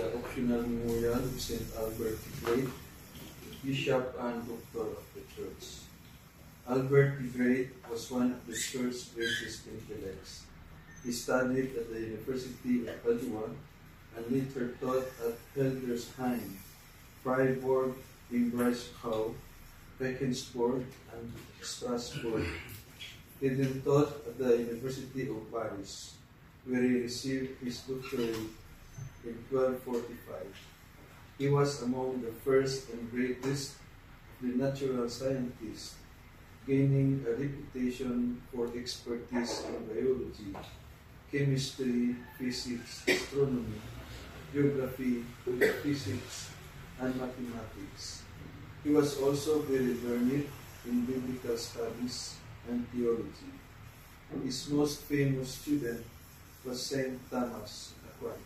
the optional memorial of St. Albert the Great, Bishop and Doctor of the Church. Albert the Great was one of the Church's greatest intellects. He studied at the University of Padua and later taught at Hildesheim, Freiburg, Breisgau, Regensburg, and Strasbourg. He then taught at the University of Paris, where he received his doctorate in 1245. He was among the first and greatest of the natural scientists, gaining a reputation for expertise in biology, chemistry, physics, astronomy, geography, physics, and mathematics. He was also very learned in biblical studies and theology. His most famous student was Saint Thomas Aquinas.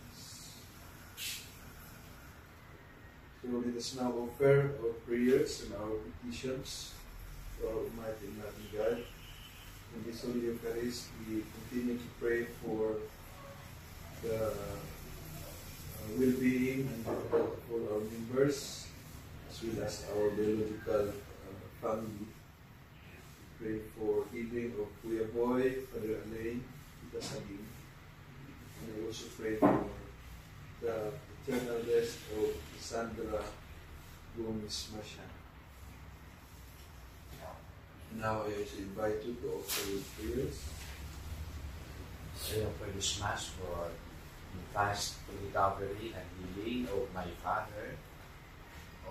So let us now offer our prayers and our petitions to our Almighty and loving God. In this Holy Eucharist, we continue to pray for the well-being and health of all our members, as well as our biological family. We pray for healing of Kuya Boy, Father Alain, Tita Sabine. And I also pray for the eternal rest of Sandra Gomez Masha. Now I also invite you to offer your prayers. I offer this Mass for the fast recovery and healing of my father.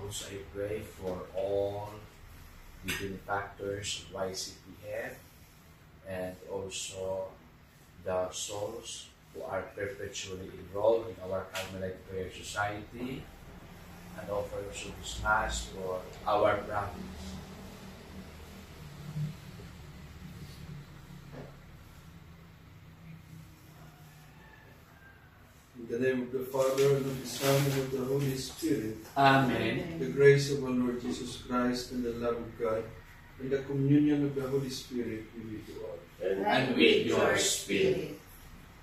Also I pray for all the benefactors of YCPF and also the souls who are perpetually enrolled in our Carmelite Prayer Society, and offer also this Mass for our province. In the name of the Father, and of the Son, and of the Holy Spirit. Amen. The grace of our Lord Jesus Christ, and the love of God, and the communion of the Holy Spirit be with you all. And with your spirit.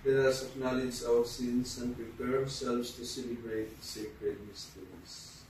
Let us acknowledge our sins and prepare ourselves to celebrate the sacred mysteries.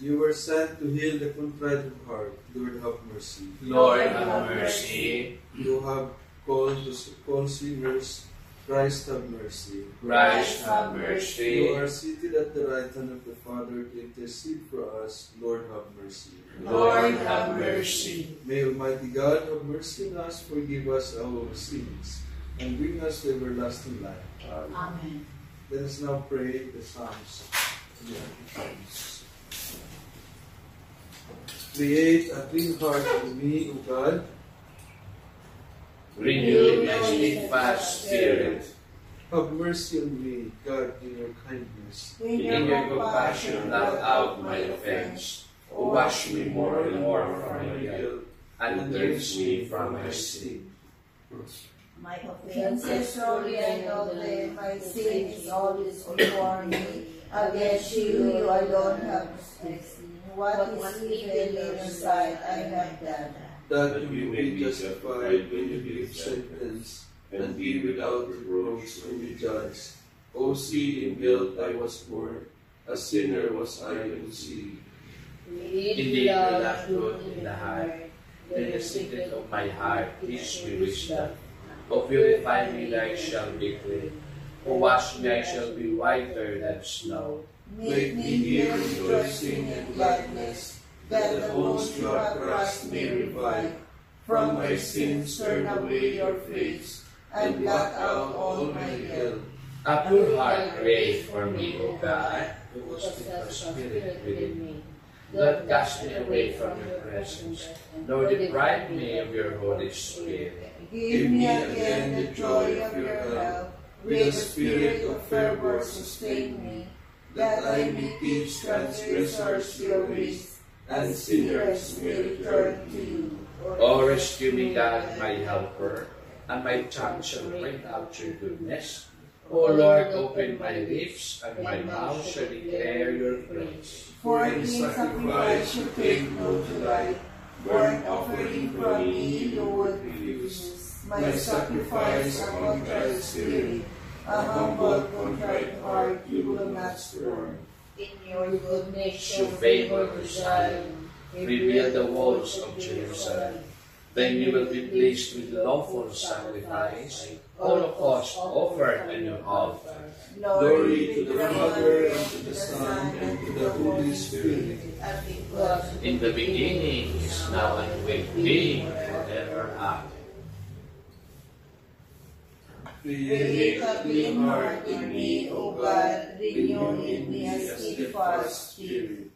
You were sent to heal the contrite of heart. Lord, have mercy. Lord, have mercy. You have called to call sinners. Christ, have mercy. Christ, have mercy. You are seated at the right hand of the Father to intercede for us. Lord, have mercy. Lord, have mercy. May Almighty God have mercy on us, forgive us our sins, and bring us to everlasting life. Amen. Let us now pray the Psalms. Create a clean heart in me, O God. Renew my steadfast spirit. Have mercy on me, God, in your kindness. In your compassion, blot out my offense. Wash me more and more from my guilt, and cleanse me from my sin. My offense is sorely I know that my sin is always before me. Against you alone have sinned. What is evil in your sight I have done. That you may be justified when you give sentence, and be without reproach when you judge. O see, in guilt I was born, a sinner was I conceived. Indeed, you love good in the heart. In the secret of my heart, teach me wisdom. O purify me, I shall be clean. O wash me, I shall be whiter than snow. Make me hear rejoicing and gladness, that the bones you have crushed may revive. From my sins turn away your face, and blot out all my guilt. A pure heart create for me, O God, who constitute the spirit within me. Do not cast me away from your presence, nor deprive me of your Holy Spirit. Give me again the joy of your help, with a spirit of fervor sustain me, that I may teach transgressors your ways, and sinners may return to you. O rescue me, God, my helper, and my tongue shall bring out your goodness. O Lord, open my lips, and my mouth shall declare your praise. For in sacrifice you take no delight, burnt offering from me you would refuse. My sacrifice a contrite spirit, A humble, contrite heart you will not scorn. In your goodness show favor to Zion. Rebuild the walls of Jerusalem. Then you will be pleased with lawful sacrifice, holocaust offered on your altar. Glory to the Father, and to the Son, and to the Holy Spirit. As it was In the beginning, is now, and will be forever. Amen. Create a clean heart in me, O God, renew in me a steadfast spirit.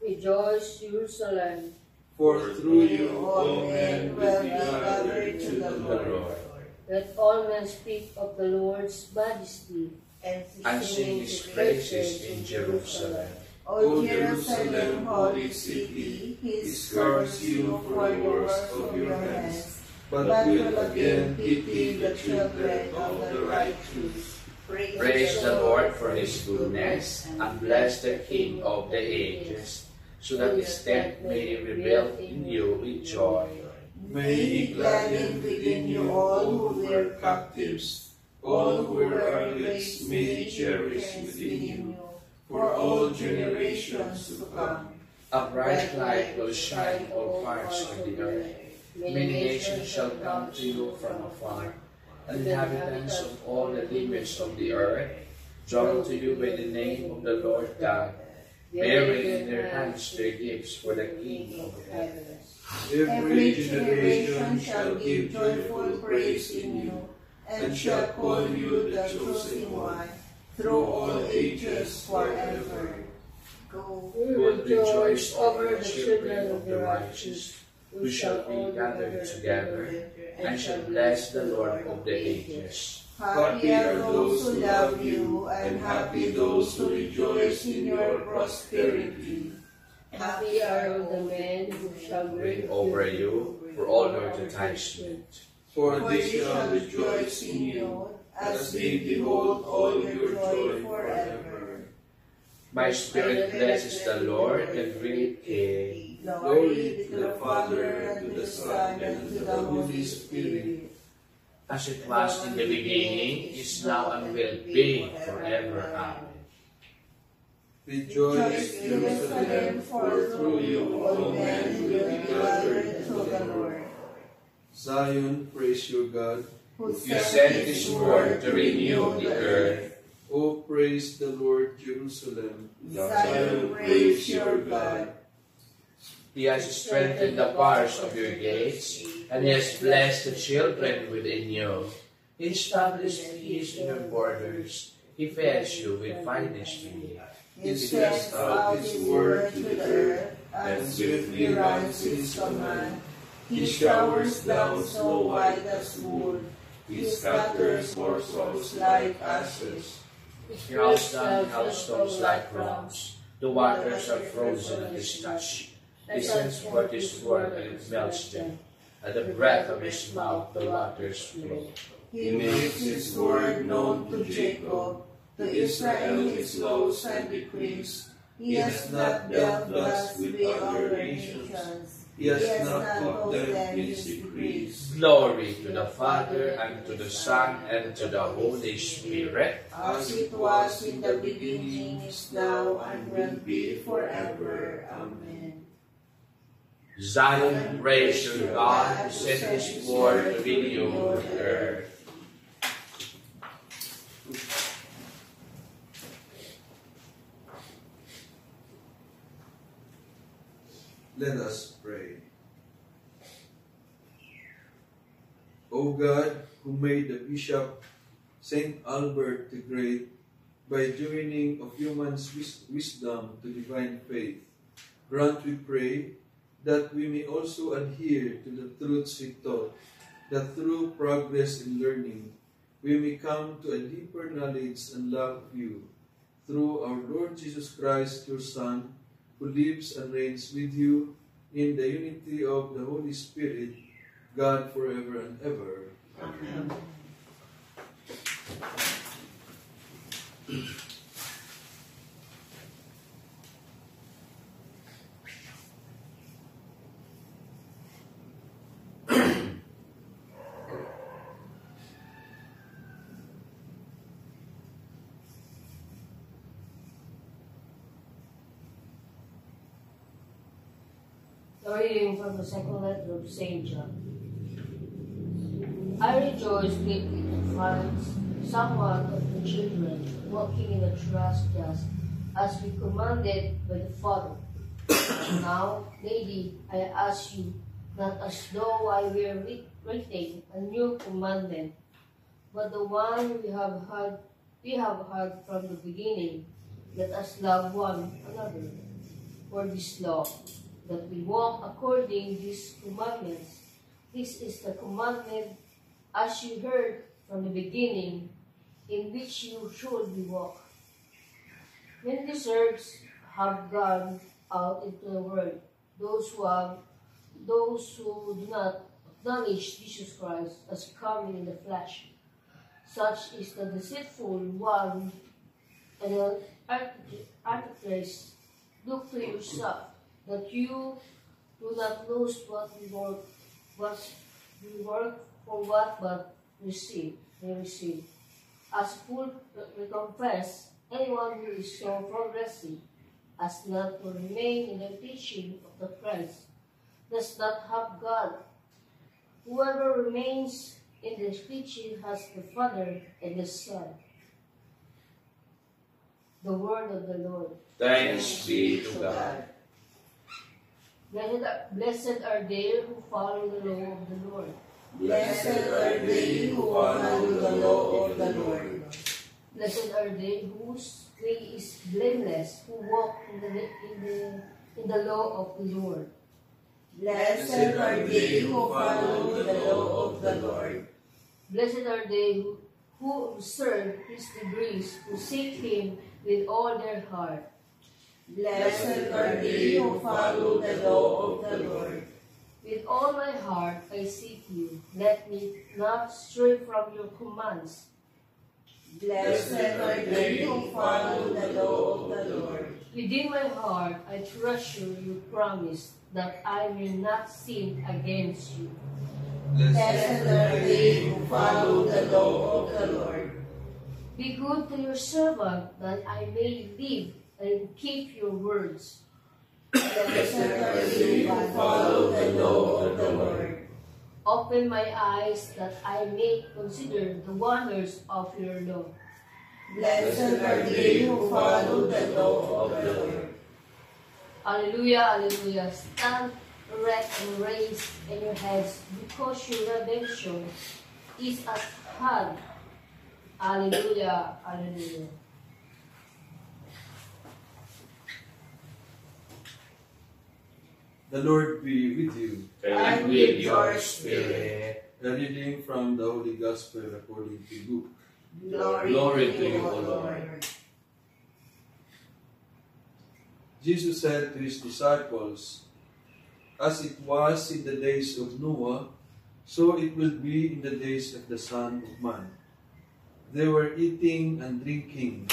Rejoice, Jerusalem. For through you all men will be gathered to the Lord. Let all men speak of the Lord's majesty, and And sing his praises in Jerusalem. O Jerusalem, holy city, His curse you for the works of your hands, But will again pity the children of the righteous. Praise the Lord for his goodness, and bless the King of the ages, so that his tent may be rebuilt in you with joy. May He gladden within you all who were captives, all who were armies may He cherish within you, for all generations to come. A bright light will shine in all parts of the earth. Many nations shall come to you from afar, and inhabitants of all the limits of the earth, drawn to you by the name of the Lord God, bearing in their hands their gifts for the King of heaven. Every generation shall give joyful praise in you, and shall call you the chosen one, through all ages forever. Go, We will rejoice over the children of the righteous, who shall be gathered together, and shall bless the Lord of the ages. happy are those who love you, and happy those who rejoice in your prosperity. happy are all the men who shall Reign reign over you for all your advertisement. For they shall rejoice in you, as they behold all your joy forever. My spirit blesses the Lord, the great King. Glory to the Father, and to the Son, and to the Holy Spirit. As it was in the beginning, is now, and will be forever. Amen. Rejoice, Jerusalem, for through you all men will be gathered to the Lord. Zion, praise your God. Who You sent his word to renew the earth. O praise the Lord, Jerusalem. Zion, praise your God. He has strengthened the bars of your gates, and he has blessed the children within you. He established peace in your borders. He feds you with finest meat. He sends out his word to the earth, and swiftly runs his command. He showers down snow white as wool. He scatters morsels like ashes. He hauls down hailstones like rocks. The waters are frozen at his touch. He sends forth his word, and it melts them. At the breath of his mouth the waters flow. He makes his word known to Jacob, to Israel his laws and decrees. He has not dealt thus with other nations. He has not taught them his decrees. Glory to the Father, and to the Son, and to the Holy Spirit. As it was in the beginning, is now, and will be forever. Amen. Zion, praise your God, who sent his word to renew the earth. Let us pray. O God, who made the Bishop Saint Albert the Great by joining of humans' wisdom to divine faith, grant, we pray, that we may also adhere to the truths he taught, that through progress in learning, we may come to a deeper knowledge and love of you, through our Lord Jesus Christ, your Son, who lives and reigns with you in the unity of the Holy Spirit, God forever and ever. Amen. A reading from the second letter of St. John. I rejoice greatly to find someone of the children walking in the trust just as we commanded by the Father. Now, lady, I ask you, not as though I were writing a new commandment, but the one we have heard from the beginning, let us love one another. For this law, that we walk according to these commandments. This is the commandment as you heard from the beginning, in which you should walk. Many deserts have gone out into the world, those who do not acknowledge Jesus Christ as coming in the flesh. Such is the deceitful one and the artifice. Look to yourself, that you do not lose what we work for what but may receive. As full recompense, anyone who is so progressive as not to remain in the teaching of the Christ does not have God. Whoever remains in the teaching has the Father and the Son. The word of the Lord. Thanks be to God. Blessed are they who follow the law of the Lord. Blessed are they who follow the law of the Lord. Blessed are they whose way is blameless, who walk in the law of the Lord. Blessed are they who follow the law of the Lord. Blessed are they who observe his decrees, who seek him with all their heart. Blessed are they who follow the law of the Lord. With all my heart I seek you. Let me not stray from your commands. Blessed are they who follow the law of the Lord. Within my heart I treasure your promise, that I will not sin against you. Blessed are they who follow the law of the Lord. Be good to your servant, that I may live and keep your words. Blessed are they who follow the law of the Lord. Open my eyes, that I may consider the wonders of your law. Blessed are they who follow the law of the Lord. Alleluia, alleluia. Stand erect and raise in your heads, because your redemption is at hand. Alleluia, alleluia. The Lord be with you. And with your spirit. A reading from the Holy Gospel according to Luke. Glory to you, O Lord. Jesus said to his disciples, "As it was in the days of Noah, so it will be in the days of the Son of Man. They were eating and drinking,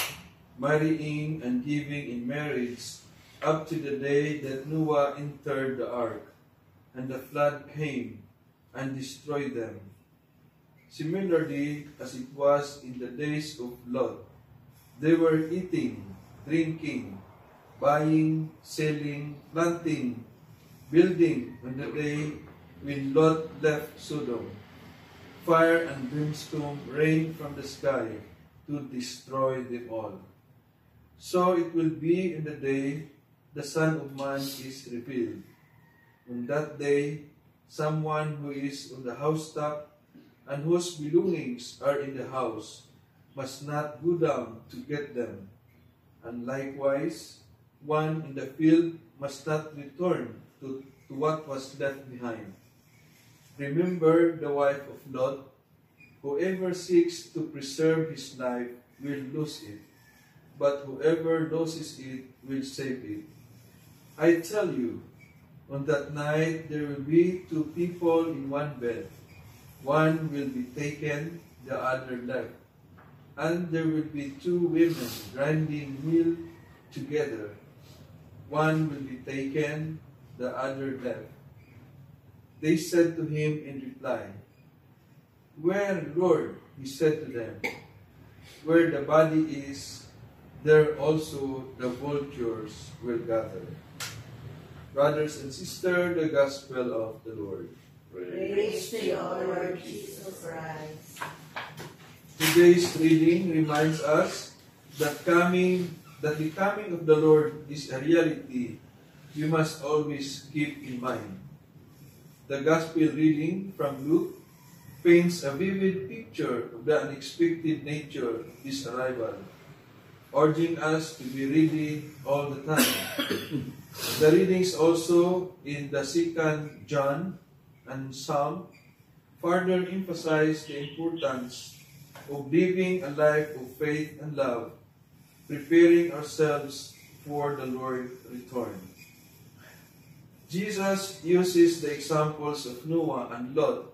marrying and giving in marriage, up to the day that Noah entered the ark, and the flood came and destroyed them. Similarly, as it was in the days of Lot, they were eating, drinking, buying, selling, planting, building on the day when Lot left Sodom. Fire and brimstone rained from the sky to destroy them all. So it will be in the day the Son of Man is revealed. On that day, someone who is on the housetop and whose belongings are in the house must not go down to get them. And likewise, one in the field must not return to what was left behind. Remember the wife of Lot. Whoever seeks to preserve his life will lose it, but whoever loses it will save it. I tell you, on that night there will be two people in one bed. One will be taken, the other left. And there will be two women grinding meal together. One will be taken, the other left. They said to him in reply, "Where, Lord?" He said to them, "Where the body is, there also the vultures will gather." Brothers and sisters, the Gospel of the Lord. Praise to you, Lord Jesus Christ. Today's reading reminds us that the coming of the Lord is a reality we must always keep in mind. The Gospel reading from Luke paints a vivid picture of the unexpected nature of His arrival, urging us to be ready all the time. The readings also in the 2nd John and Psalm further emphasize the importance of living a life of faith and love, preparing ourselves for the Lord's return. Jesus uses the examples of Noah and Lot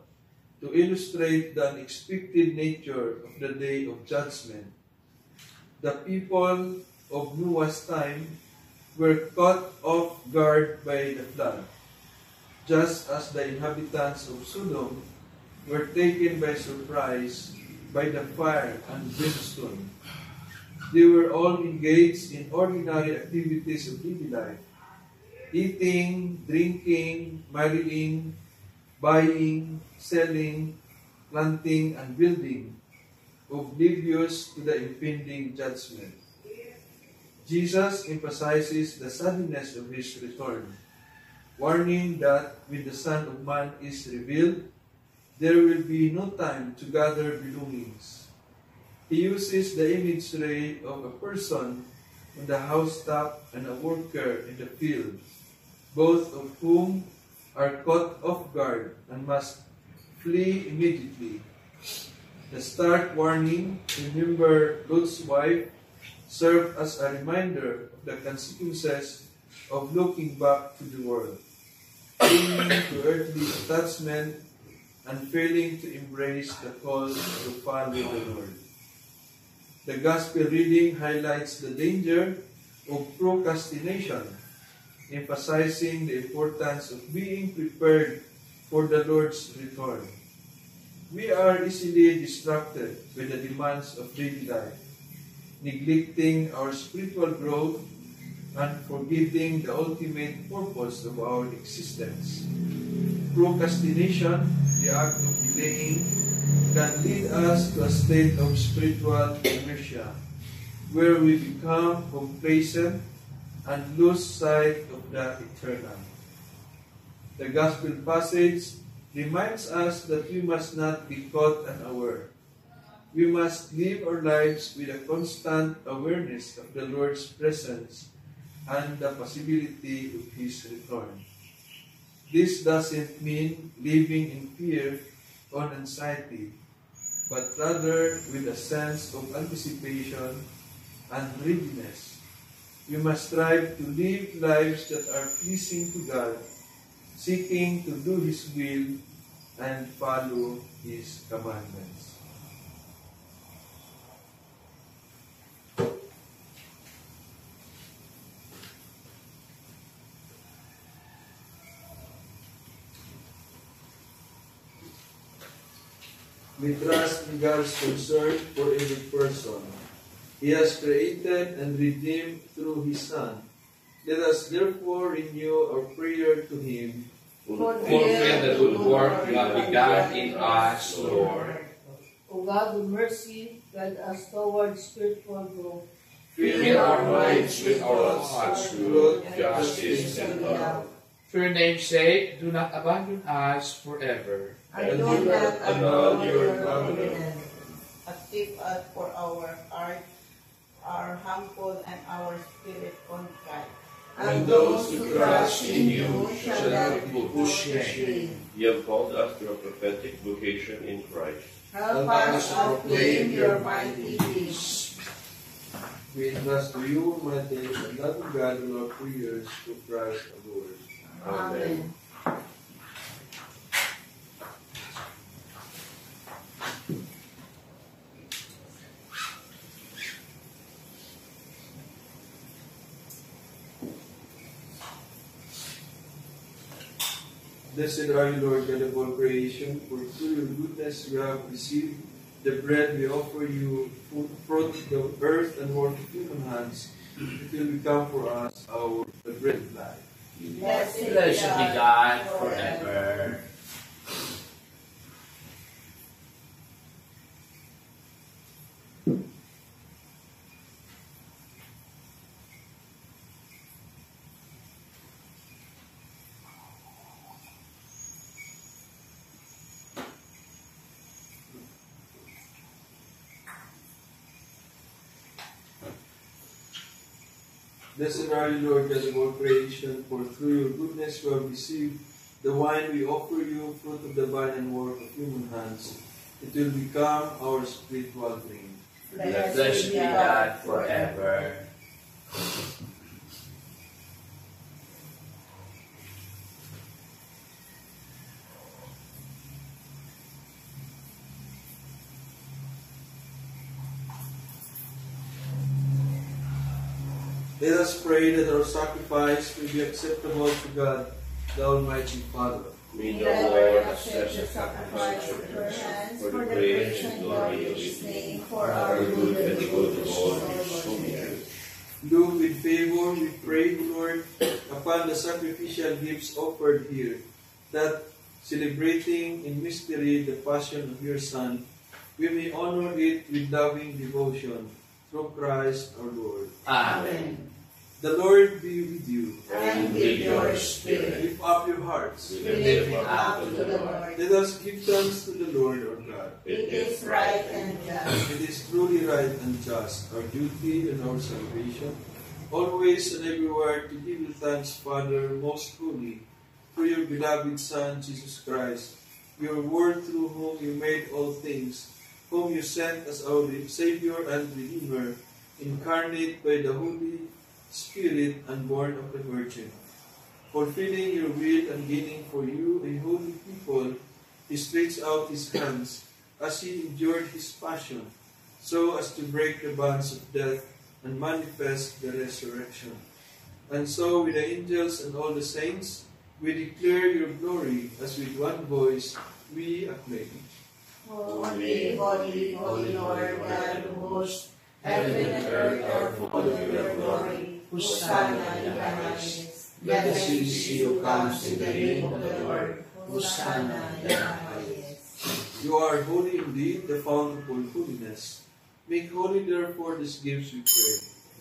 to illustrate the unexpected nature of the day of judgment. The people of Noah's time were caught off guard by the flood, just as the inhabitants of Sodom were taken by surprise by the fire and brimstone. They were all engaged in ordinary activities of daily life: eating, drinking, marrying, buying, selling, planting, and building, oblivious to the impending judgment. Jesus emphasizes the suddenness of His return, warning that when the Son of Man is revealed, there will be no time to gather belongings. He uses the imagery of a person on the housetop and a worker in the field, both of whom are caught off guard and must flee immediately. The stark warning, "Remember Lot's wife," served as a reminder of the consequences of looking back to the world, clinging to earthly attachment and failing to embrace the call to follow the Lord. The Gospel reading highlights the danger of procrastination, emphasizing the importance of being prepared for the Lord's return. We are easily distracted by the demands of daily life, neglecting our spiritual growth and forgetting the ultimate purpose of our existence. Procrastination, the act of delaying, can lead us to a state of spiritual inertia, where we become complacent and lose sight of the eternal. The Gospel passage reminds us that we must not be caught unaware. We must live our lives with a constant awareness of the Lord's presence and the possibility of His return. This doesn't mean living in fear or anxiety, but rather with a sense of anticipation and readiness. We must strive to live lives that are pleasing to God, seeking to do His will and follow His commandments. We trust in God's concern for every person. He has created and redeemed through His Son. Let us therefore renew our prayer to Him. Fulfill the good work you have begun in us, Lord. O God, with mercy, guide us toward spiritual growth. Fill our minds with our thoughts, truth, justice, and love. For your name's sake, do not abandon us forever. And do not annul your covenant. Active us for our heart, our humble and our spirit contrite. And those who trust in you shall not be put to shame. shame. You have called us to a prophetic vocation in Christ. Help us proclaim your mighty deeds. We entrust to you, Almighty, and loving God, in our prayers to Christ our Lord. Amen. Blessed are you, Lord God of all creation, for through your goodness we have received the bread we offer you, fruit of the earth and work of human hands. It will become for us our bread of life. Blessed be God forever. Blessed are you, Lord God of all creation, for through your goodness we have received the wine we offer you, fruit of the vine and work of human hands. It will become our spiritual drink. Blessed be God forever. Let us pray that our sacrifice will be acceptable to God, the Almighty Father. May the Lord Lord accept accept the the sacrifice sacrifice of your hands for for the the praise praise and and glory glory of of his his name, name, for for our the good good and and the the good good of of all all his holy his earth. Look with favor, we pray, Lord, upon the sacrificial gifts offered here, that celebrating in mystery the passion of your Son, we may honor it with loving devotion through Christ our Lord. Amen. The Lord be with you. And with your spirit, Lift up your hearts. we lift it up to the Lord. Let us give thanks to the Lord our God. It is right and just. It is truly right and just, our duty and our salvation, always and everywhere to give you thanks, Father, most holy, through your beloved Son, Jesus Christ, your word through whom you made all things, whom you sent as our Savior and Redeemer, incarnate by the Holy Spirit and born of the Virgin. Fulfilling your will and gaining for you a holy people, he stretched out his hands as he endured his passion, so as to break the bonds of death and manifest the resurrection. And so with the angels and all the saints, we declare your glory as with one voice we acclaim. Holy, holy, holy Lord God of hosts, heaven and earth are full of your glory. Hosanna in the highest. Blessed is he who comes in the name of the Lord. Hosanna in the highest. You are holy indeed, the fount of all holiness. Make holy therefore these gifts, we pray,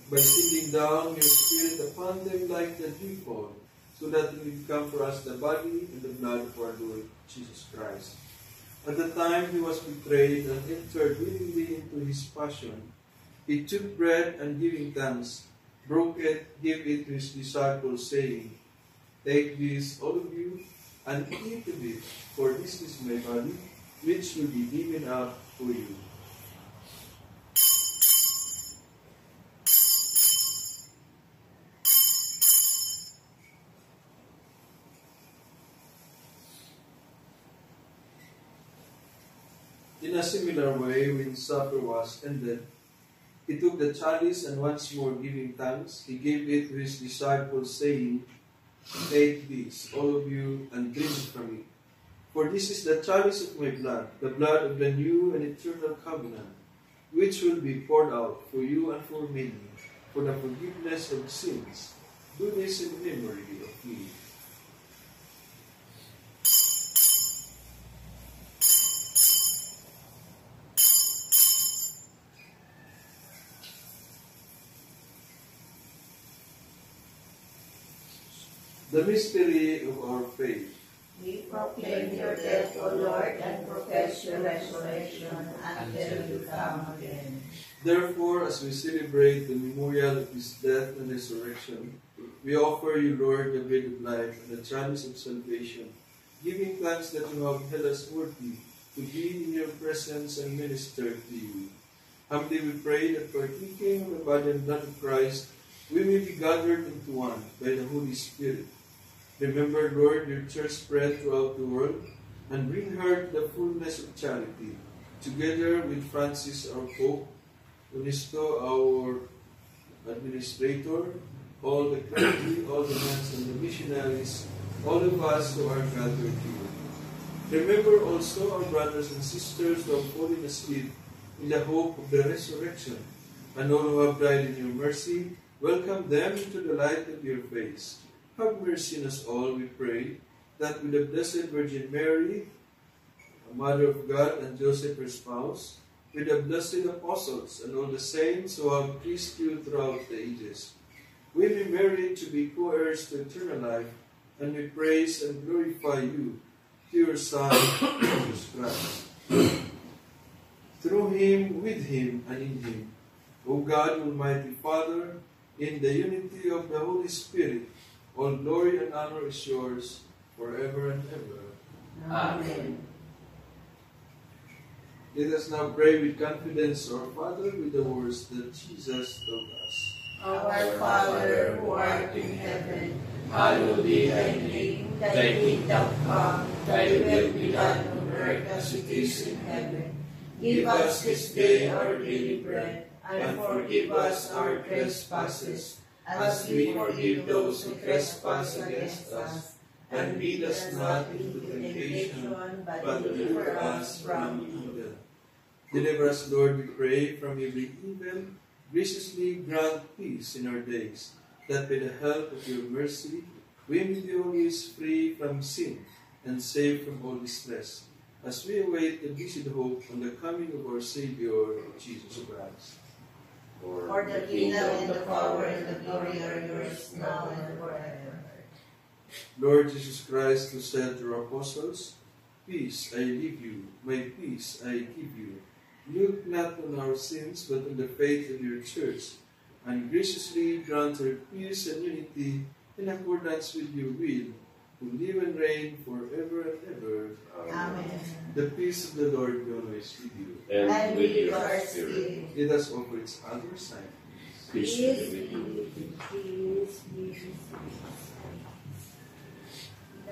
by sending down your Spirit upon them like the dewfall, so that it will become for us the body and the blood of our Lord Jesus Christ. At the time he was betrayed and entered willingly into his passion, he took bread and giving thanks, broke it, gave it to his disciples, saying, Take this, all of you, and eat of it, for this is my body, which will be given up for you. In a similar way, when supper was ended, he took the chalice and once more giving thanks, he gave it to his disciples, saying, Take this, all of you, and drink from it. For this is the chalice of my blood, the blood of the new and eternal covenant, which will be poured out for you and for many, for the forgiveness of sins. Do this in memory of me. The mystery of our faith. We proclaim your death, O Lord, and profess your resurrection until you come again. Therefore, as we celebrate the memorial of his death and resurrection, we offer you, Lord, the bread of life and the chalice of salvation, giving thanks that you have held us worthy to be in your presence and minister to you. Humbly we pray that partaking of the body and blood of Christ, we may be gathered into one by the Holy Spirit. Remember, Lord, your church spread throughout the world, and bring her to the fullness of charity, together with Francis, our Pope, Unisto, our administrator, all the clergy, all the nuns and the missionaries, all of us who are gathered here. Remember also our brothers and sisters who have fallen asleep in the hope of the resurrection, and all who have died in your mercy. Welcome them into the light of your face. Have mercy on us all, we pray, that with the Blessed Virgin Mary, the Mother of God, and Joseph her spouse, with the blessed apostles and all the saints who have pleased you throughout the ages, we be merited to be co-heirs to eternal life, and we praise and glorify you, through your Son, Jesus Christ. Through him, with him, and in him, O God, Almighty Father, in the unity of the Holy Spirit, all glory and honor is yours forever and ever. Amen. Let us now pray with confidence our Father with the words that Jesus taught us. Our Father, who art in heaven, hallowed be thy name. Thy kingdom come, thy will be done on earth as it is in heaven. Give us this day our daily bread, and forgive us our trespasses, as we forgive those who trespass against us. And lead us not into temptation, but deliver us from evil. Deliver us, Lord, we pray, from every evil. Graciously grant peace in our days, that by the help of your mercy, we may be always free from sin and safe from all distress, as we await the blessed hope on the coming of our Savior, Jesus Christ. For the kingdom and the power and the glory are yours now and forever. Lord Jesus Christ, who said to our apostles, "Peace I leave you, my peace I give you. Look not on our sins, but on the faith of your church, and graciously grant her peace and unity in accordance with your will, who live and reign forever and ever." Amen. The peace of the Lord be always with you. And with your spirit. Let us offer each other sign. Peace be with you.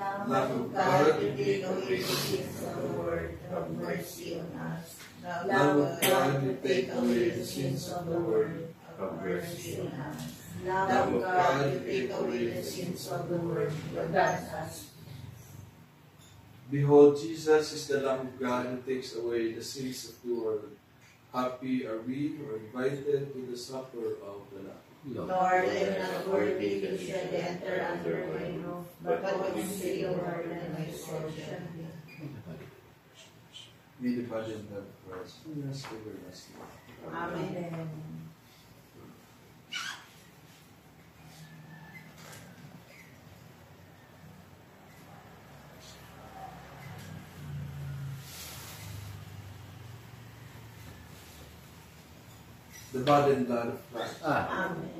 Lamb of God, you take away the sins of the world, have mercy on us. Lamb of God, you take away the sins of the world, have mercy on us. Lamb of God, you take away the sins of the world, grant us. Behold, Jesus is the Lamb of God who takes away the sins of the world. Happy are we who are invited to the supper of the Lamb. Lord, I am not worthy you should enter under my roof, but when you say a word, and my soul shall be. May the body and blood of Christ be us everlasting. Amen. The body and blood of Christ. Amen.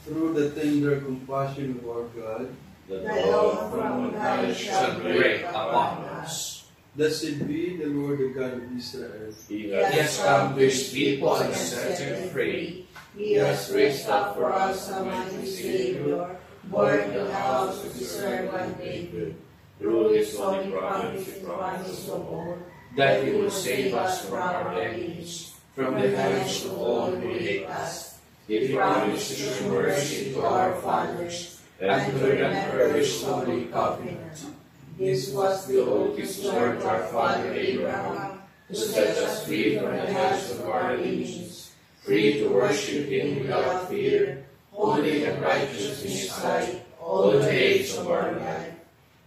Through the tender compassion of our God, The The dawn dawn from from on on high high shall shall break break upon upon us. us. blessed be the Lord, the God of Israel. He He has come to his people and and set them free. He has raised up for us a mighty Savior, born in the house of his servant David. Through his holy prophets and promise of old, That he will save us from our enemies, from the hands of all who hate us. He promised to show mercy to our fathers, And to remember his holy covenant. This was the oath he swore to our father Abraham, to set us free from the hands of our enemies, free to worship him without fear, holy and righteous in his sight, all the days of our life.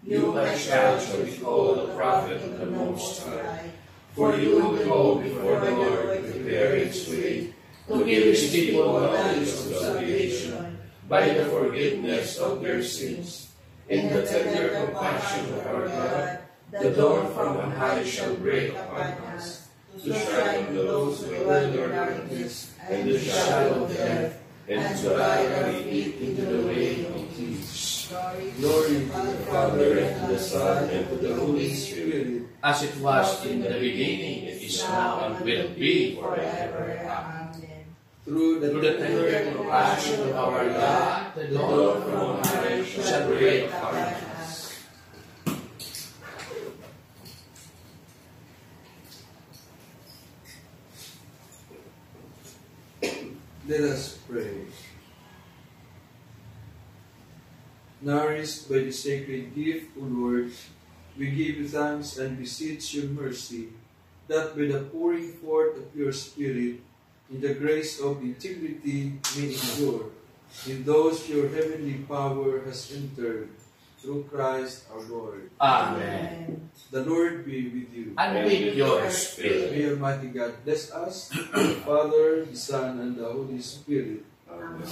You, my child, shall be called a prophet of the Most High, for you will go before the Lord to prepare his way, to give his people knowledge of salvation, by the forgiveness of their sins. In the tender compassion of our God, the dawn from on high shall break upon us, to shine on those who dwell in darkness and the shadow of death, and to guide our feet into the way of peace. Glory to the Father, and to the Son, and to the Holy Spirit. As it was in the beginning, it is now, and will be forever. Amen. Through Through the tender compassion of our God, the dawn from on high shall break upon us. Let us pray. Nourished by the sacred gift, O Lord, we give you thanks and beseech your mercy, that by the pouring forth of your Spirit, in the grace of integrity may endure, in those your heavenly power has entered, through Christ our Lord. Amen. The Lord be with you. And with your spirit. May Almighty God bless us, the Father, the Son, and the Holy Spirit. Amen.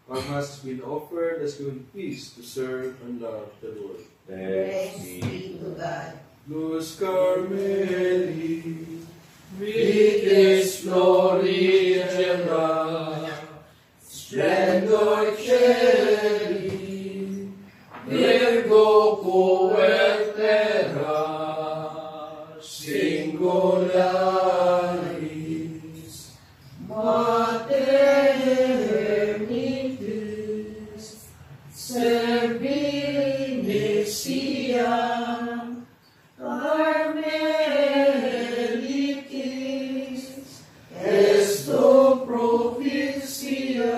Our Mass has been offered as we peace to serve and love the Lord. Thanks Praise be be to God. Luz Carmeli, Vitis florigera, splendor celi, Virgo coetera, singularis, Mater Nitris, Servinicia, Carmelitis, esto proficia,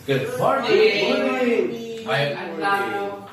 Good morning! Ngayong araw,